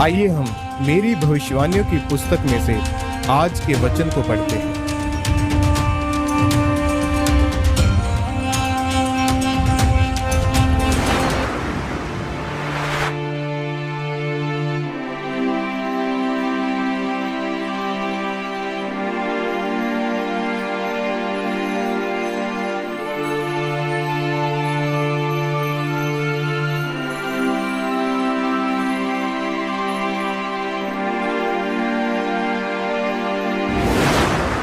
आइए हम मेरी भविष्यवाणियों की पुस्तक में से आज के वचन को पढ़ते हैं।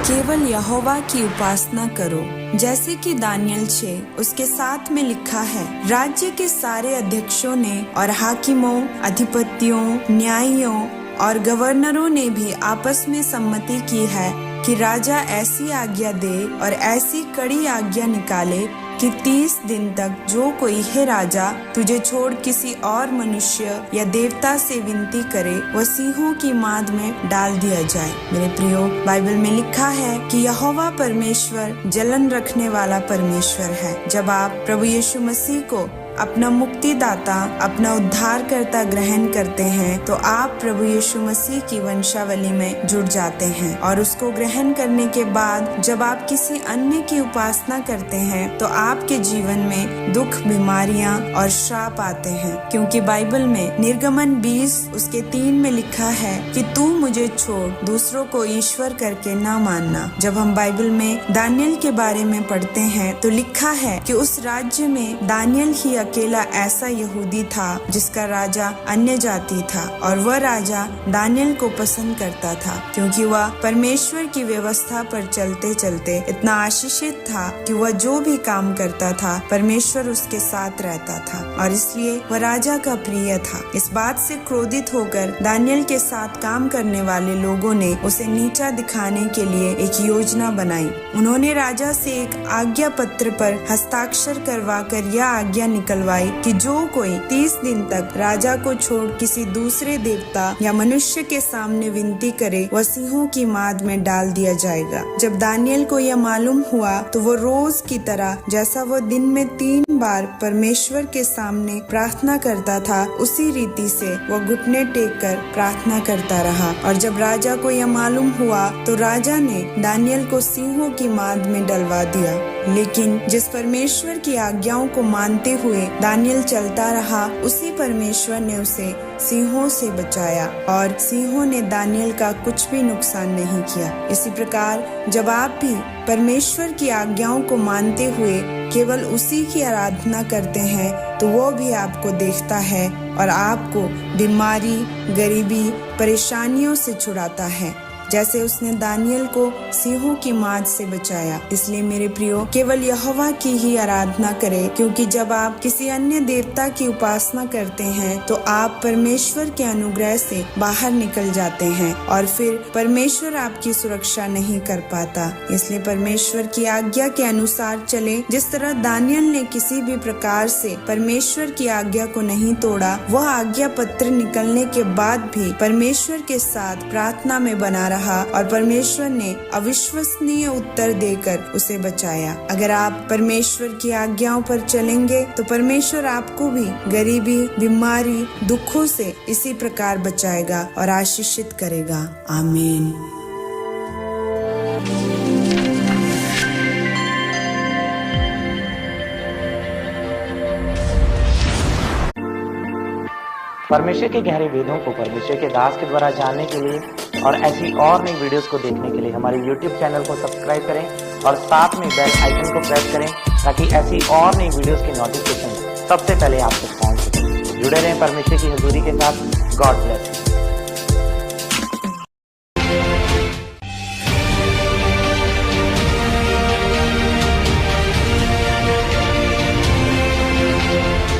केवल यहोवा की उपासना करो, जैसे कि दानियल 6 उसके 7 में लिखा है। राज्य के सारे अध्यक्षों ने और हाकिमों, अधिपतियों, न्यायियों और गवर्नरों ने भी आपस में सम्मति की है कि राजा ऐसी आज्ञा दे और ऐसी कड़ी आज्ञा निकाले कि 30 दिन तक जो कोई हे राजा तुझे छोड़ किसी और मनुष्य या देवता से विनती करे वह सिंहों की माद में डाल दिया जाए। मेरे प्रियो, बाइबल में लिखा है कि यहोवा परमेश्वर जलन रखने वाला परमेश्वर है। जब आप प्रभु यीशु मसीह को अपना मुक्तिदाता, अपना उद्धारकर्ता ग्रहण करते हैं तो आप प्रभु यीशु मसीह की वंशावली में जुड़ जाते हैं। और उसको ग्रहण करने के बाद जब आप किसी अन्य की उपासना करते हैं तो आपके जीवन में दुख, बीमारियां और श्राप आते हैं। क्योंकि बाइबल में निर्गमन 20 उसके 3 में लिखा है कि तू मुझे छोड़ दूसरों को ईश्वर करके ना मानना। जब हम बाइबल में दानियल के बारे में पढ़ते हैं तो लिखा है कि उस राज्य में दानियल ही अकेला ऐसा यहूदी था जिसका राजा अन्य जाति था, और वह राजा दानियल को पसंद करता था क्योंकि वह परमेश्वर की व्यवस्था पर चलते चलते इतना आशीषित था कि वह जो भी काम करता था परमेश्वर उसके साथ रहता था, और इसलिए वह राजा का प्रिय था। इस बात से क्रोधित होकर दानियल के साथ काम करने वाले लोगों ने उसे नीचा दिखाने के लिए एक योजना बनाई। उन्होंने राजा से एक आज्ञा पत्र पर हस्ताक्षर करवा कर यह आज्ञा निकलवाई कि जो कोई 30 दिन तक राजा को छोड़ किसी दूसरे देवता या मनुष्य के सामने विनती करे वह सिंहों की माद में डाल दिया जाएगा। जब दानियल को यह मालूम हुआ तो वो रोज की तरह जैसा वो दिन में 3 बार परमेश्वर के सामने प्रार्थना करता था उसी रीति से वह घुटने टेक कर प्रार्थना करता रहा। और जब राजा को यह मालूम हुआ तो राजा ने दानियल को सिंहों की माद में डलवा दिया। लेकिन जिस परमेश्वर की आज्ञाओं को मानते हुए दानियल चलता रहा उसी परमेश्वर ने उसे सिंहों से बचाया और सिंहों ने दानियल का कुछ भी नुकसान नहीं किया। इसी प्रकार जब आप भी परमेश्वर की आज्ञाओं को मानते हुए केवल उसी की आराधना करते हैं तो वो भी आपको देखता है और आपको बीमारी, गरीबी, परेशानियों से छुड़ाता है, जैसे उसने दानियल को सिंहों की माद से बचाया। इसलिए मेरे प्रियो, केवल यहोवा की ही आराधना करें, क्योंकि जब आप किसी अन्य देवता की उपासना करते हैं तो आप परमेश्वर के अनुग्रह से बाहर निकल जाते हैं और फिर परमेश्वर आपकी सुरक्षा नहीं कर पाता। इसलिए परमेश्वर की आज्ञा के अनुसार चलें। जिस तरह दानियल ने किसी भी प्रकार से परमेश्वर की आज्ञा को नहीं तोड़ा, वह आज्ञा पत्र निकलने के बाद भी परमेश्वर के साथ प्रार्थना में बना रहा और परमेश्वर ने अविश्वसनीय उत्तर देकर उसे बचाया। अगर आप परमेश्वर की आज्ञाओं पर चलेंगे तो परमेश्वर आपको भी गरीबी, बीमारी, दुखों से इसी प्रकार बचाएगा और आशीषित करेगा। आमीन। परमेश्वर के गहरे वेदों को परमेश्वर के दास के द्वारा जानने के लिए और ऐसी और नई वीडियोस को देखने के लिए हमारे YouTube चैनल को सब्सक्राइब करें और साथ में बेल आइकन को प्रेस करें ताकि ऐसी और नई वीडियोस की नोटिफिकेशन सबसे पहले आप तक पहुंच सके। जुड़े रहें परमेश्वर की हजूरी के साथ। God bless.